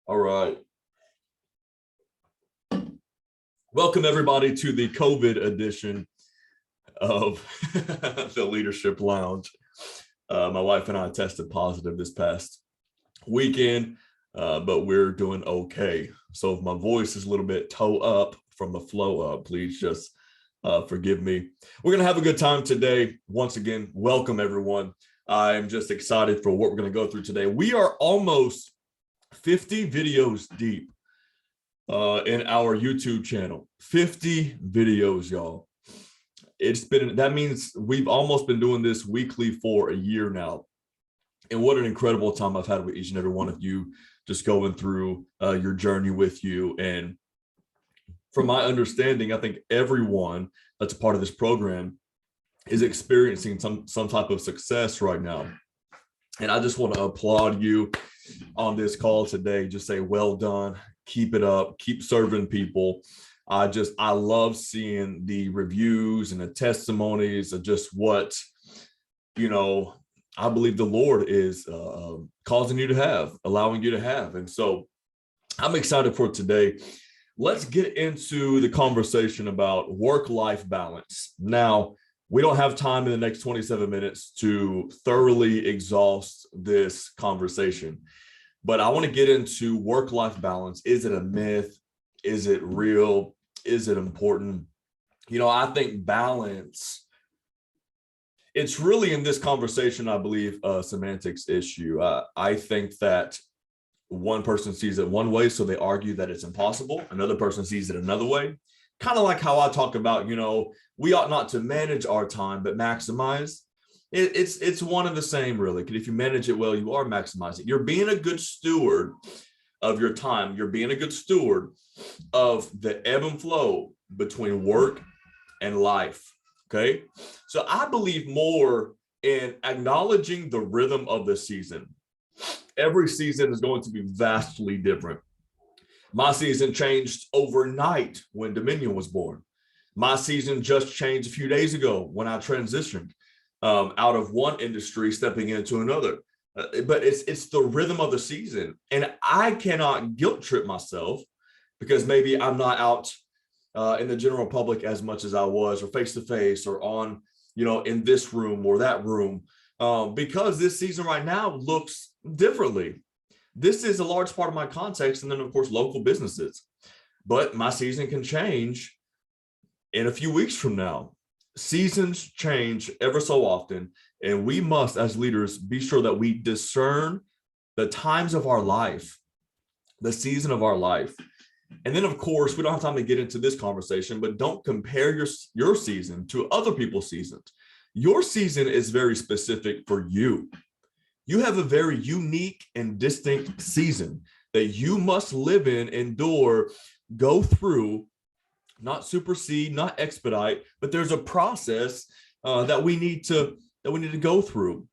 All right. Welcome, everybody, to the COVID edition of the Leadership Lounge. My wife and I tested positive this past weekend, but we're doing okay. So if my voice is a little bit toe up from the flow up, please just forgive me. We're going to have a good time today. Once again, welcome, everyone. I'm just excited for what we're going to go through today. We are almost 50 videos deep in our YouTube channel. 50 videos, y'all. That means we've almost been doing this weekly for a year now. And what an incredible time I've had with each and every one of you, just going through your journey with you. And from my understanding, I think everyone that's a part of this program is experiencing some type of success right now. And I just want to applaud you on this call today. Just say, well done, keep it up, keep serving people. I love seeing the reviews and the testimonies of just what, I believe the Lord is causing you to have, allowing you to have. And so I'm excited for today. Let's get into the conversation about work-life balance. Now, we don't have time in the next 27 minutes to thoroughly exhaust this conversation, but I want to get into work-life balance. Is it a myth? Is it real? Is it important? I think balance, it's really in this conversation, I believe, a semantics issue. I think that one person sees it one way, so they argue that it's impossible. Another person sees it another way. Kind of like how I talk about, we ought not to manage our time, but maximize. It's one and the same, really. If you manage it well, you are maximizing. You're being a good steward of your time. You're being a good steward of the ebb and flow between work and life. Okay. So I believe more in acknowledging the rhythm of the season. Every season is going to be vastly different. My season changed overnight when Dominion was born. My season just changed a few days ago when I transitioned out of one industry, stepping into another. But it's the rhythm of the season. And I cannot guilt trip myself because maybe I'm not out in the general public as much as I was, or face-to-face, or on, in this room or that room, because this season right now looks differently. This is a large part of my context, and then, of course, local businesses. But my season can change in a few weeks from now. Seasons change ever so often, and we must, as leaders, be sure that we discern the times of our life, the season of our life. And then, of course, we don't have time to get into this conversation, but don't compare your season to other people's seasons. Your season is very specific for you. You have a very unique and distinct season that you must live in, endure, go through, not supersede, not expedite, but there's a process that we need to go through.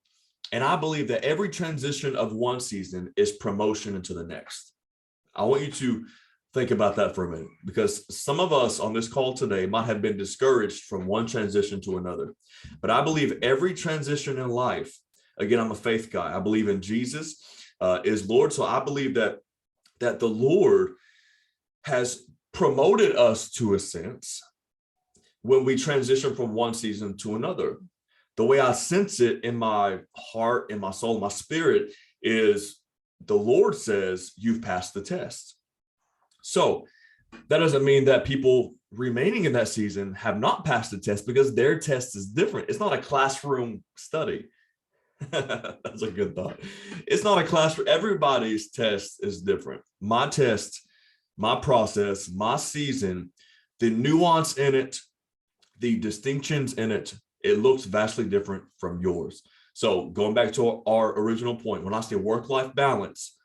And I believe that every transition of one season is promotion into the next. I want you to think about that for a minute, because some of us on this call today might have been discouraged from one transition to another. But I believe every transition in life, again, I'm a faith guy. I believe in Jesus is Lord. So I believe that the Lord has promoted us to a sense when we transition from one season to another. The way I sense it in my heart, in my soul, my spirit is the Lord says, you've passed the test. So that doesn't mean that people remaining in that season have not passed the test, because their test is different. It's not a classroom study. That's a good thought. It's not a classroom. Everybody's test is different. My test, my process, my season, the nuance in it, the distinctions in it, it looks vastly different from yours. So going back to our original point, when I say work-life balance,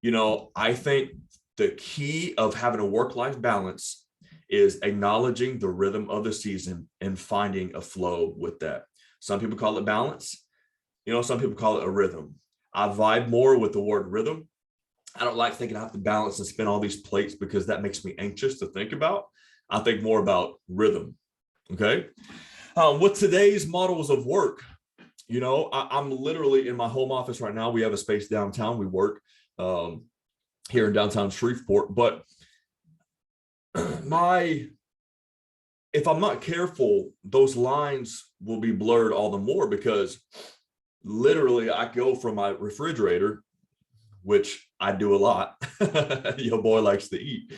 I think the key of having a work-life balance is acknowledging the rhythm of the season and finding a flow with that. Some people call it balance. Some people call it a rhythm. I vibe more with the word rhythm. I don't like thinking I have to balance and spin all these plates, because that makes me anxious to think about. I think more about rhythm. Okay. With today's models of work, I'm literally in my home office right now. We have a space downtown. We work here in downtown Shreveport. But if I'm not careful, those lines will be blurred all the more, because literally I go from my refrigerator, which I do a lot. Your boy likes to eat.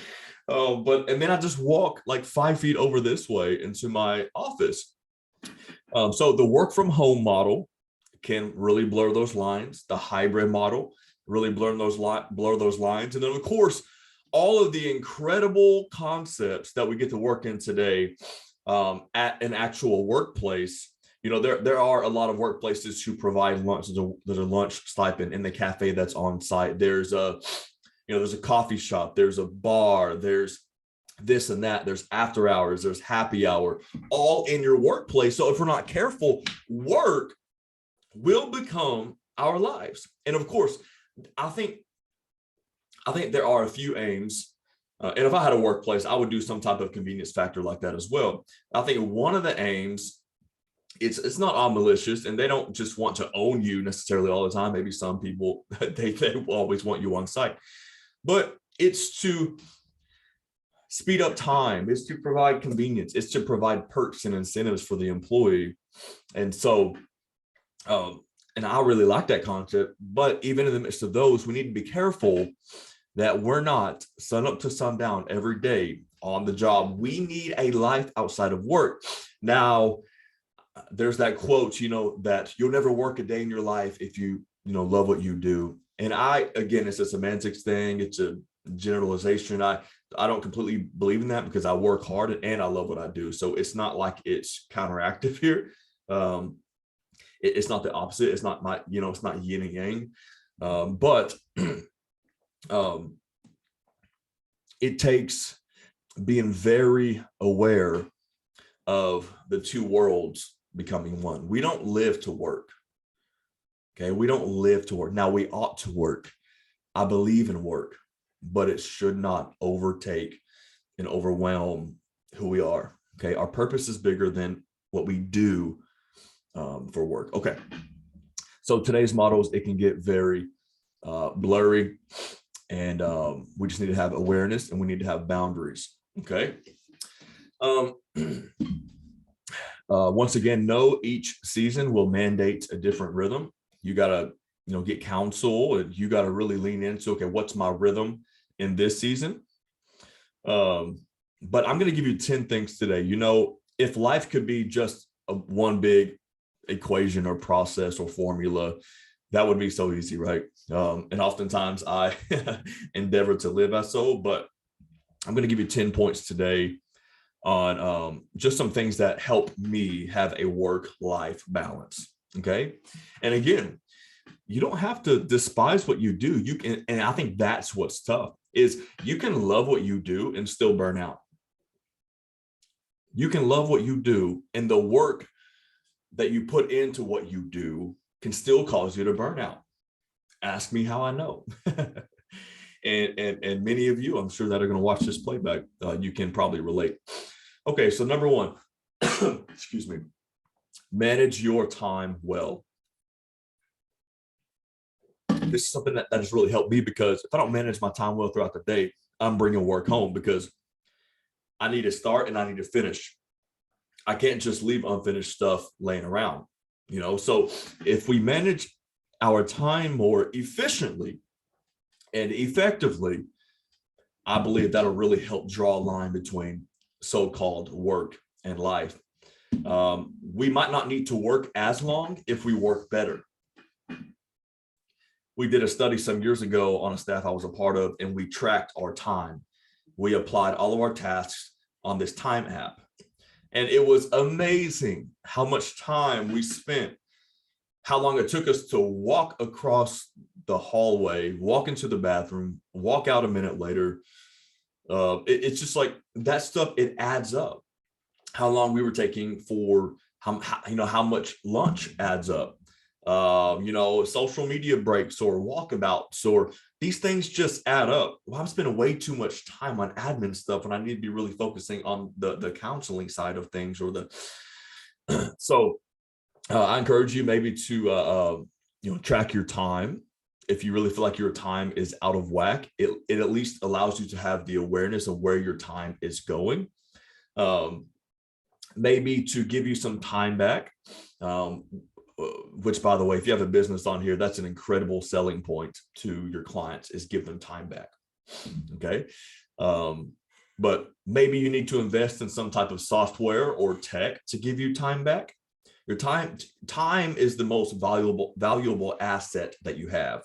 And then I just walk like 5 feet over this way into my office. So the work from home model can really blur those lines. The hybrid model really blur those lines. And then of course, all of the incredible concepts that we get to work in today at an actual workplace. There are a lot of workplaces who provide lunch. There's a lunch stipend in the cafe that's on site. There's a coffee shop. There's a bar. There's this and that. There's after hours. There's happy hour, all in your workplace. So if we're not careful, work will become our lives. And of course, I think there are a few aims. And if I had a workplace, I would do some type of convenience factor like that as well. I think one of the aims, it's not all malicious, and they don't just want to own you necessarily all the time. Maybe some people, they will always want you on site, but it's to speed up time. It's to provide convenience. It's to provide perks and incentives for the employee. And so, and I really like that concept, but even in the midst of those, we need to be careful that we're not sun up to sundown every day on the job. We need a life outside of work. Now, there's that quote, that you'll never work a day in your life if you love what you do. And again, it's a semantics thing. It's a generalization. I don't completely believe in that, because I work hard and I love what I do. So it's not like it's counteractive here. It's not the opposite. It's not it's not yin and yang. But it takes being very aware of the two worlds becoming one. We don't live to work. Okay. We don't live to work. Now, we ought to work. I believe in work, but it should not overtake and overwhelm who we are. Okay. Our purpose is bigger than what we do for work. Okay. So today's models, it can get very blurry, and we just need to have awareness, and we need to have boundaries. Okay. Once again, know each season will mandate a different rhythm. You got to, get counsel, and you got to really lean into, okay, what's my rhythm in this season? But I'm going to give you 10 things today. If life could be just one big equation or process or formula, that would be so easy, right? And oftentimes I endeavor to live as so, but I'm going to give you 10 points today on just some things that help me have a work-life balance. Okay. And again, you don't have to despise what you do. You can, and I think that's what's tough, is you can love what you do and still burn out. You can love what you do, and the work that you put into what you do can still cause you to burn out. Ask me how I know. and many of you, I'm sure, that are going to watch this playback, you can probably relate. Okay, so number one, excuse me, manage your time well. This is something that has really helped me, because if I don't manage my time well throughout the day, I'm bringing work home, because I need to start and I need to finish. I can't just leave unfinished stuff laying around, So if we manage our time more efficiently and effectively, I believe that'll really help draw a line between so-called work and life. We might not need to work as long if we work better. We did a study some years ago on a staff I was a part of, and we tracked our time. We applied all of our tasks on this time app. And it was amazing how much time we spent, how long it took us to walk across the hallway, walk into the bathroom, walk out a minute later. It's just like that stuff, it adds up. How long we were taking for how much lunch adds up. Social media breaks or walkabouts, or these things just add up. Well, I'm spending way too much time on admin stuff when I need to be really focusing on the counseling side of things, or so I encourage you maybe to track your time if you really feel like your time is out of whack, it at least allows you to have the awareness of where your time is going. Maybe to give you some time back, which, by the way, if you have a business on here, that's an incredible selling point to your clients, is give them time back. Okay. But maybe you need to invest in some type of software or tech to give you time back. Your time is the most valuable asset that you have.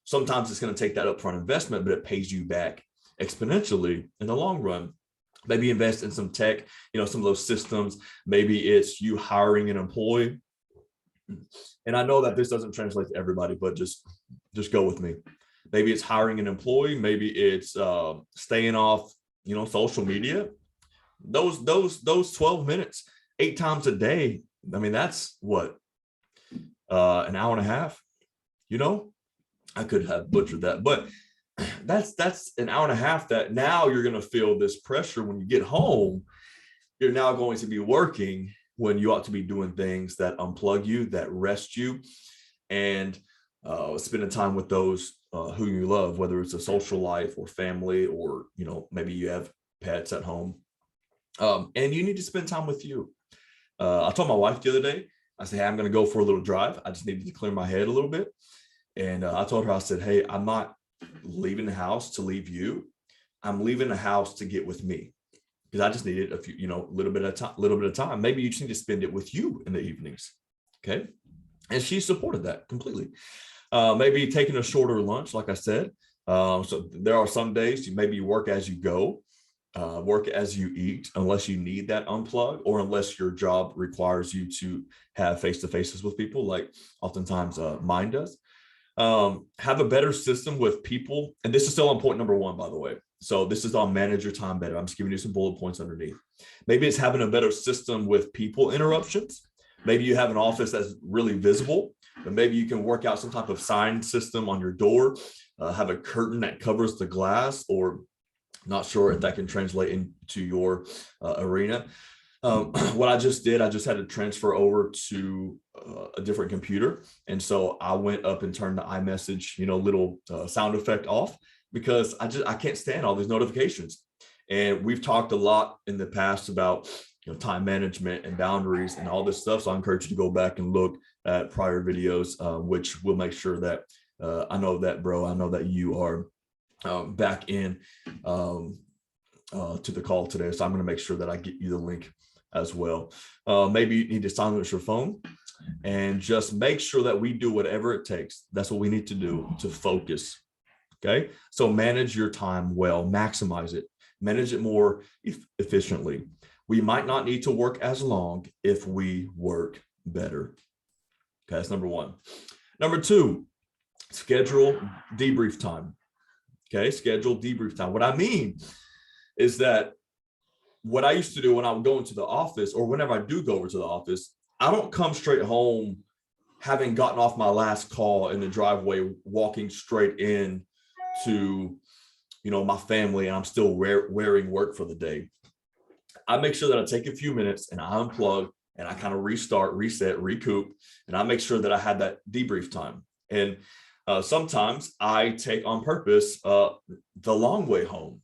Sometimes it's going to take that upfront investment, but it pays you back exponentially in the long run. Maybe invest in some tech, some of those systems. Maybe it's you hiring an employee. And I know that this doesn't translate to everybody, but just go with me. Maybe it's hiring an employee. Maybe it's staying off, social media. Those 12 minutes, 8 times a day. I mean, that's what, an hour and a half. I could have butchered that, but that's an hour and a half that now you're going to feel this pressure when you get home. You're now going to be working when you ought to be doing things that unplug you, that rest you, and spending time with those who you love, whether it's a social life or family, or, maybe you have pets at home. And you need to spend time with you. I told my wife the other day, I said, hey, I'm going to go for a little drive. I just needed to clear my head a little bit. And I told her, I said, hey, I'm not leaving the house to leave you. I'm leaving the house to get with me, because I just needed a few, little bit of time. Maybe you just need to spend it with you in the evenings. Okay. And she supported that completely. Maybe taking a shorter lunch, like I said. So there are some days maybe you work as you go, work as you eat, unless you need that unplug, or unless your job requires you to have face-to-faces with people, like oftentimes mine does. Have a better system with people. And this is still on point number 1, by the way. So this is on manage your time better. I'm just giving you some bullet points underneath. Maybe it's having a better system with people interruptions. Maybe you have an office that's really visible, but maybe you can work out some type of sign system on your door, have a curtain that covers the glass, or not sure if that can translate into your arena. What I just did, I just had to transfer over to a different computer. And so I went up and turned the iMessage, little sound effect off, because I can't stand all these notifications. And we've talked a lot in the past about, time management and boundaries and all this stuff. So I encourage you to go back and look at prior videos, which will make sure that I know that you are back in to the call today. So I'm going to make sure that I get you the link as well. Maybe you need to silence your phone, and just make sure that we do whatever it takes. That's what we need to do to focus. Okay. So manage your time well, maximize it, manage it more efficiently. We might not need to work as long if we work better. Okay. That's number 1. Number 2, schedule debrief time. Okay. Schedule debrief time. What I mean is that what I used to do when I would go into the office, or whenever I do go over to the office, I don't come straight home having gotten off my last call in the driveway, walking straight in to, my family, and I'm still wearing work for the day. I make sure that I take a few minutes and I unplug, and I kind of restart, reset, recoup, and I make sure that I had that debrief time. And sometimes I take on purpose the long way home.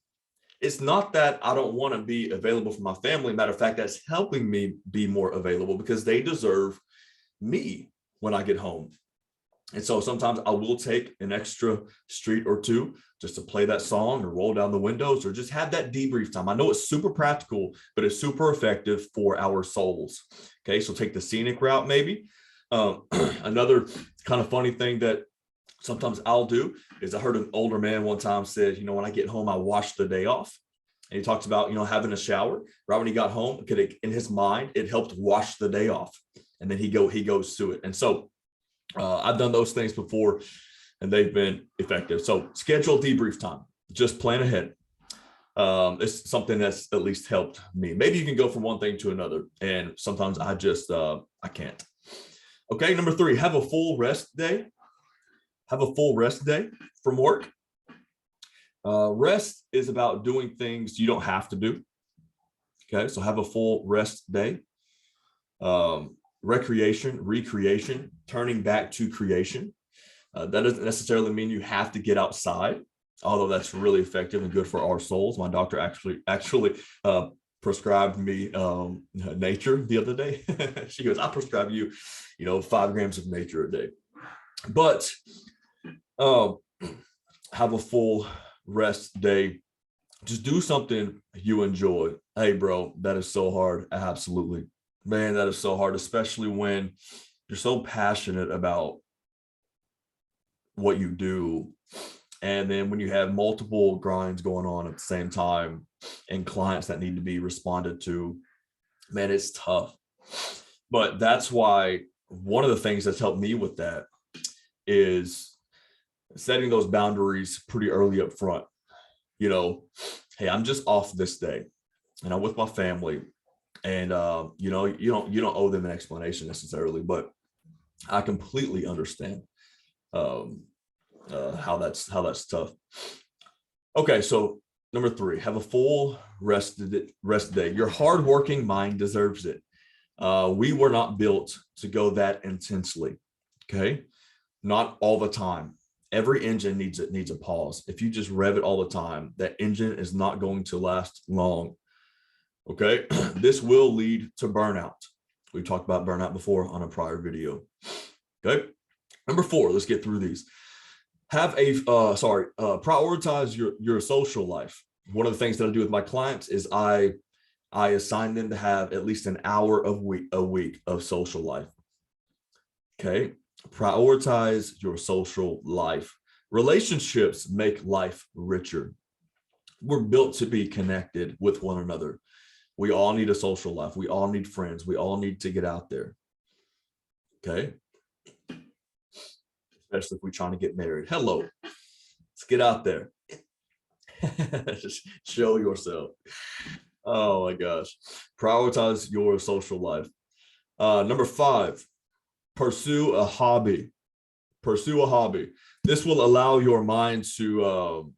It's not that I don't want to be available for my family. Matter of fact, that's helping me be more available, because they deserve me when I get home. And so sometimes I will take an extra street or two just to play that song, or roll down the windows, or just have that debrief time. I know it's super practical, but it's super effective for our souls. Okay, so take the scenic route maybe. Another kind of funny thing that sometimes I'll do is, I heard an older man one time said, when I get home, I wash the day off. And he talks about, having a shower right when he got home, because in his mind, it helped wash the day off. And then he goes to it. And so I've done those things before, and they've been effective. So schedule debrief time, just plan ahead. It's something that's at least helped me. Maybe you can go from one thing to another, and sometimes I just, I can't. Okay. Number 3, have a full rest day. Have a full rest day from work. Rest is about doing things you don't have to do. Okay. So have a full rest day. Recreation, recreation, turning back to creation. That doesn't necessarily mean you have to get outside, although that's really effective and good for our souls. My doctor actually prescribed me nature the other day. She goes, I prescribe you, 5 grams of nature a day. But have a full rest day. Just do something you enjoy. Hey, bro, that is so hard. Absolutely. Man, that is so hard, especially when you're so passionate about what you do. And then when you have multiple grinds going on at the same time and clients that need to be responded to, man, it's tough. But that's why one of the things that's helped me with that is setting those boundaries pretty early up front. Hey, I'm just off this day and I'm with my family, and you don't owe them an explanation necessarily, but I completely understand how that's tough. Okay, so number 3, have a full rest day. Your hardworking mind deserves it. We were not built to go that intensely. Okay, not all the time. Every engine needs a pause. If you just rev it all the time, that engine is not going to last long. Okay, this will lead to burnout. We talked about burnout before on a prior video. Okay, number 4, let's get through these. Prioritize your social life. One of the things that I do with my clients is I assign them to have at least an hour a week of social life. Okay, prioritize your social life. Relationships make life richer. We're built to be connected with one another. We all need a social life. We all need friends. We all need to get out there. Okay. Especially if we're trying to get married. Hello. Let's get out there. Just show yourself. Oh my gosh. Prioritize your social life. Number 5, pursue a hobby. Pursue a hobby. This will allow your mind to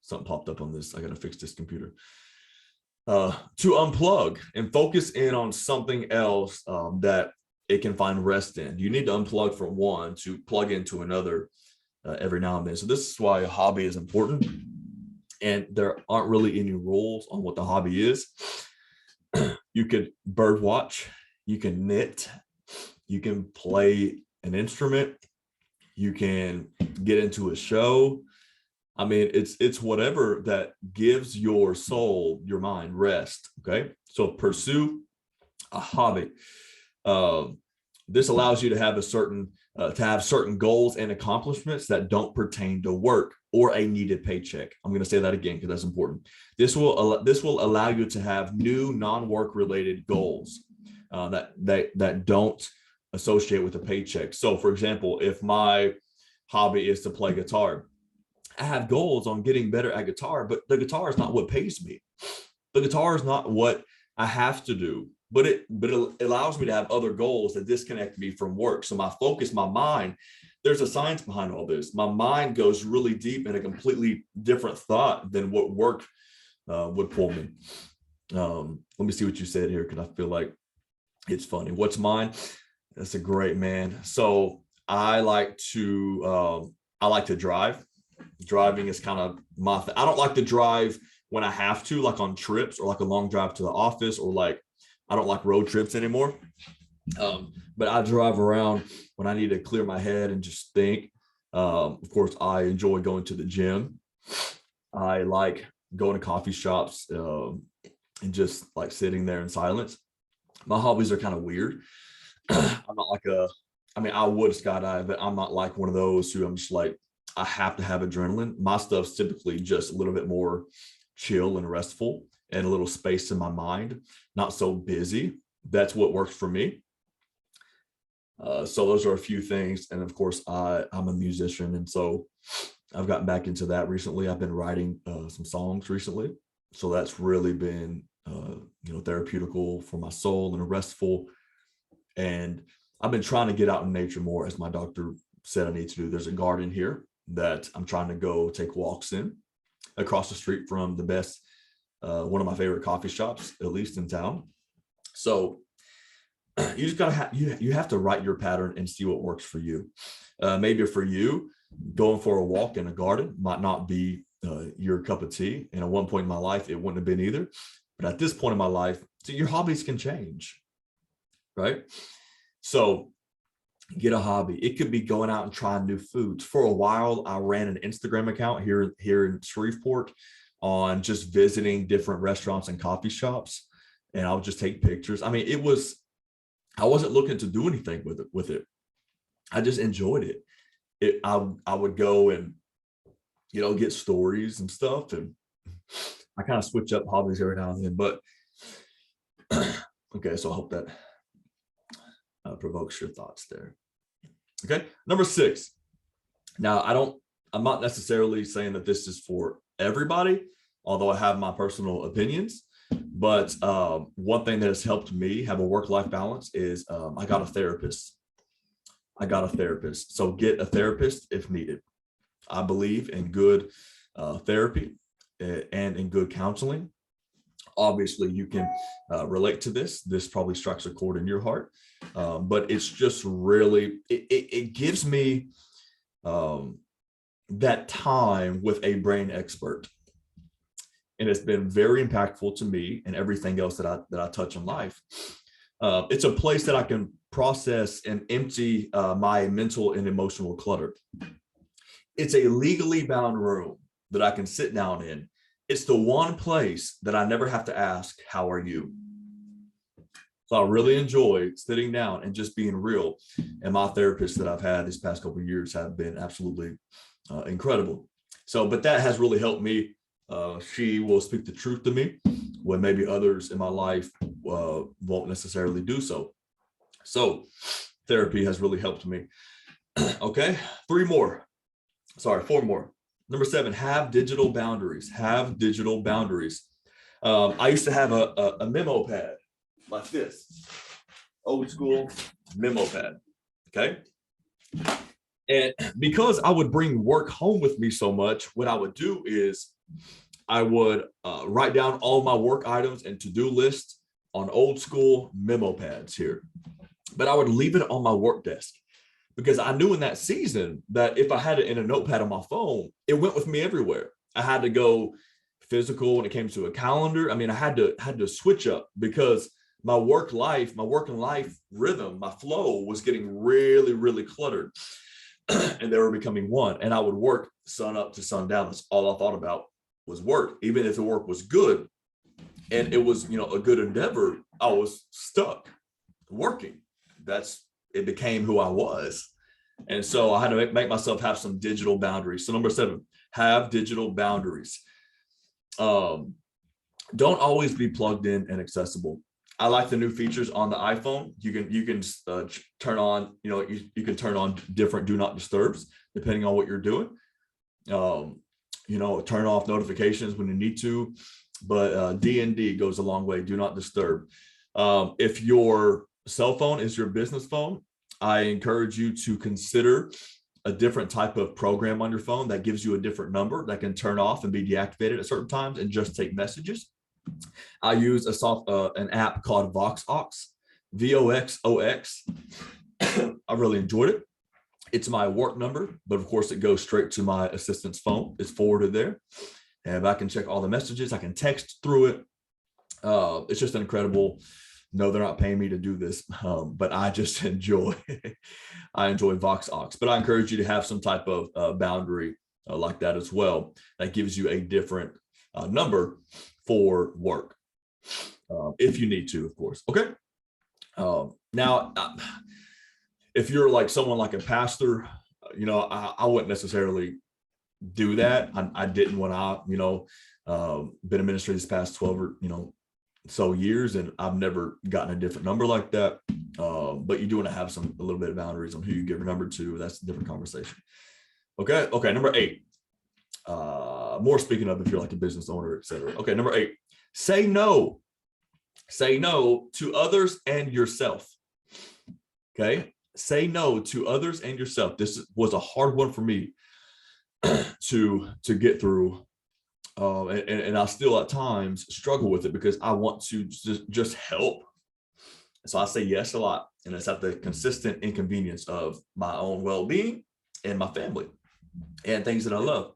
something popped up on this. I got to fix this computer. To unplug and focus in on something else that it can find rest in. You need to unplug from one to plug into another every now and then. So this is why a hobby is important. And there aren't really any rules on what the hobby is. You could bird watch, you can knit, you can play an instrument, you can get into a show. I mean, it's whatever that gives your soul, your mind rest. Okay, so pursue a hobby. This allows you to have certain goals and accomplishments that don't pertain to work or a needed paycheck. I'm going to say that again because that's important. This will allow you to have new non-work related goals that don't associate with a paycheck. So, for example, if my hobby is to play guitar, I have goals on getting better at guitar, but the guitar is not what pays me. The guitar is not what I have to do, but it allows me to have other goals that disconnect me from work. So my focus, my mind, there's a science behind all this. My mind goes really deep in a completely different thought than what work would pull me. Let me see what you said here, because I feel like it's funny. What's mine? That's a great man. So I like to drive. Driving is kind of my thing. I don't like to drive when I have to, like on trips or like a long drive to the office, or like I don't like road trips anymore. But I drive around when I need to clear my head and just think. Of course, I enjoy going to the gym. I like going to coffee shops and just like sitting there in silence. My hobbies are kind of weird. I'm not like I would skydive, but I'm not like one of those who I'm just like, I have to have adrenaline. My stuff's typically just a little bit more chill and restful and a little space in my mind, not so busy. That's what works for me. So those are a few things. And of course, I'm a musician. And so I've gotten back into that recently. I've been writing some songs recently. So that's really been, therapeutical for my soul and restful. And I've been trying to get out in nature more, as my doctor said I need to do. There's a garden here that I'm trying to go take walks in, across the street from the best, one of my favorite coffee shops, at least in town. So you just gotta have you have to write your pattern and see what works for you. Maybe for you, going for a walk in a garden might not be your cup of tea. And at one point in my life, it wouldn't have been either. But at this point in my life, so your hobbies can change, right? So get a hobby. It could be going out and trying new foods. For a while, I ran an Instagram account here in Shreveport on just visiting different restaurants and coffee shops, and I would just take pictures. I mean, I wasn't looking to do anything with it. I just enjoyed it. I would go and get stories and stuff, and I kind of switch up hobbies every now and then. But okay, so I hope that provokes your thoughts there. Okay, number 6. Now, I'm not necessarily saying that this is for everybody, although I have my personal opinions. But one thing that has helped me have a work-life balance is I got a therapist. So get a therapist if needed. I believe in good therapy and in good counseling. Obviously, you can relate to this. This probably strikes a chord in your heart. But it's just really, it gives me that time with a brain expert. And it's been very impactful to me and everything else that I touch in life. It's a place that I can process and empty my mental and emotional clutter. It's a legally bound room that I can sit down in. It's the one place that I never have to ask, how are you? So I really enjoy sitting down and just being real. And my therapists that I've had these past couple of years have been absolutely incredible. So, but that has really helped me. She will speak the truth to me when maybe others in my life won't necessarily do so. So therapy has really helped me. Okay, 4 more. Number 7, have digital boundaries. Have digital boundaries. I used to have a memo pad like this, old school memo pad. Okay. And because I would bring work home with me so much, what I would do is I would write down all my work items and to-do lists on old school memo pads here. But I would leave it on my work desk because I knew in that season that if I had it in a notepad on my phone, it went with me everywhere. I had to go physical when it came to a calendar. I mean, I had to switch up because my work and life rhythm, my flow was getting really, really cluttered. And they were becoming one. And I would work sun up to sundown. That's all I thought about was work. Even if the work was good and it was, a good endeavor, I was stuck working. It became who I was. And so I had to make myself have some digital boundaries. So number 7, have digital boundaries. Don't always be plugged in and accessible. I like the new features on the iPhone. You can turn on, you can turn on different do not disturbs depending on what you're doing. Turn off notifications when you need to, but D&D goes a long way. Do not disturb. If your cell phone is your business phone, I encourage you to consider a different type of program on your phone that gives you a different number that can turn off and be deactivated at certain times and just take messages. I use an app called VoxOx, VOXOX. I really enjoyed it. It's my work number, but of course it goes straight to my assistant's phone. It's forwarded there. And I can check all the messages. I can text through it. It's just incredible. No, they're not paying me to do this, but I just enjoy VoxOx. But I encourage you to have some type of boundary like that as well. That gives you a different number for work, if you need to, of course. Okay. Now, if you're like someone like a pastor, I wouldn't necessarily do that. I didn't when I, been in ministry this past 12 or, so years, and I've never gotten a different number like that. But you do want to have a little bit of boundaries on who you give your number to. That's a different conversation. Okay. Number 8. More speaking of if you're like a business owner, etc. Okay. Number 8, say no. Say no to others and yourself. Okay. Say no to others and yourself. This was a hard one for me to get through. And I still at times struggle with it because I want to just help. So I say yes a lot, and it's at the consistent inconvenience of my own well-being and my family and things that I love.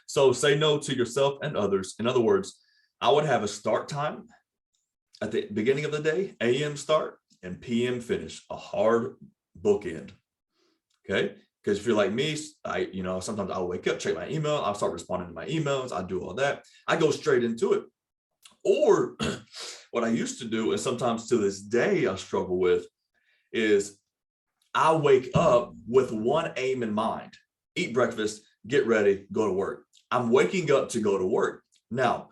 So say no to yourself and others. In other words, I would have a start time at the beginning of the day, AM start and PM finish, a hard bookend. Okay. Because if you're like me, sometimes I'll wake up, check my email, I'll start responding to my emails, I do all that. I go straight into it. Or what I used to do, and sometimes to this day I struggle with, is I wake up with one aim in mind: eat breakfast, get ready, go to work. I'm waking up to go to work. Now,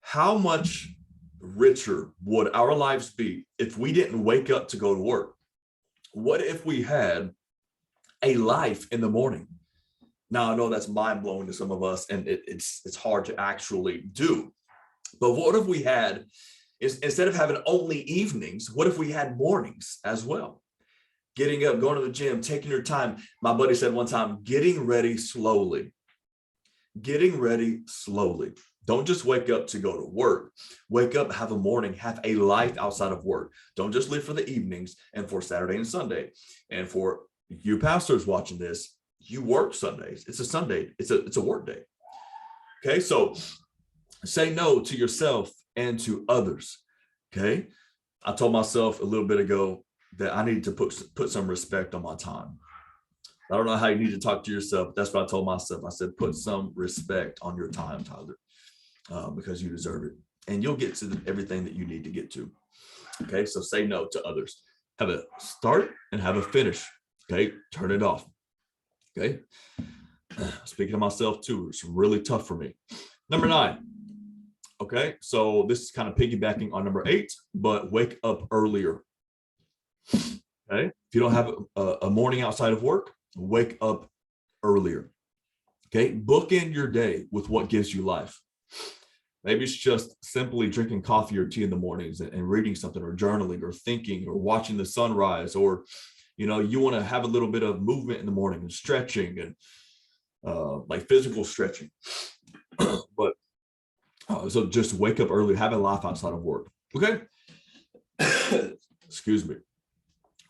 how much richer would our lives be if we didn't wake up to go to work? What if we had a life in the morning? Now, I know that's mind-blowing to some of us, and it's hard to actually do. But what if we had, instead of having only evenings, what if we had mornings as well? Getting up, going to the gym, taking your time. My buddy said one time, getting ready slowly. Getting ready slowly. Don't just wake up to go to work. Wake up, have a morning, have a life outside of work. Don't just live for the evenings and for Saturday and Sunday. And for you pastors watching this, you work Sundays. It's a Sunday. It's a work day. Okay, so say no to yourself and to others. Okay, I told myself a little bit ago that I need to put some respect on my time. I don't know how you need to talk to yourself. That's what I told myself. I said, put some respect on your time, Tyler, because you deserve it. And you'll get to everything that you need to get to. Okay, so say no to others. Have a start and have a finish. Okay, turn it off. Okay, speaking of myself too, it's really tough for me. Number 9. Okay, so this is kind of piggybacking on number 8, but wake up earlier. Okay, if you don't have a morning outside of work, wake up earlier. Okay, bookend your day with what gives you life. Maybe it's just simply drinking coffee or tea in the mornings and reading something, or journaling, or thinking, or watching the sunrise, or you want to have a little bit of movement in the morning and stretching and like physical stretching. But so just wake up early, have a life outside of work. Okay. Excuse me.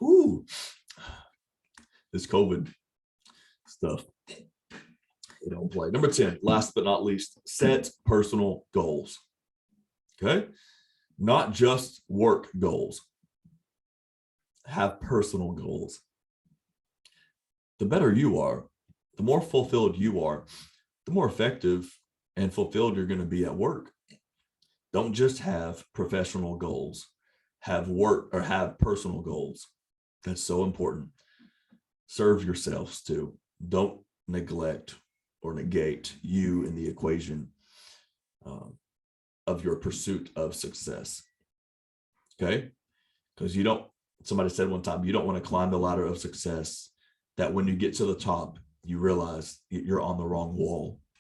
Ooh, this COVID stuff. Play. Number 10, last but not least, set personal goals. Okay. Not just work goals. Have personal goals. The better you are, the more fulfilled you are, the more effective and fulfilled you're going to be at work. Don't just have professional goals. Have work or have personal goals. That's so important. Serve yourselves too. Don't neglect or negate you in the equation of your pursuit of success. Okay? Because somebody said one time, you don't want to climb the ladder of success that when you get to the top, you realize you're on the wrong wall.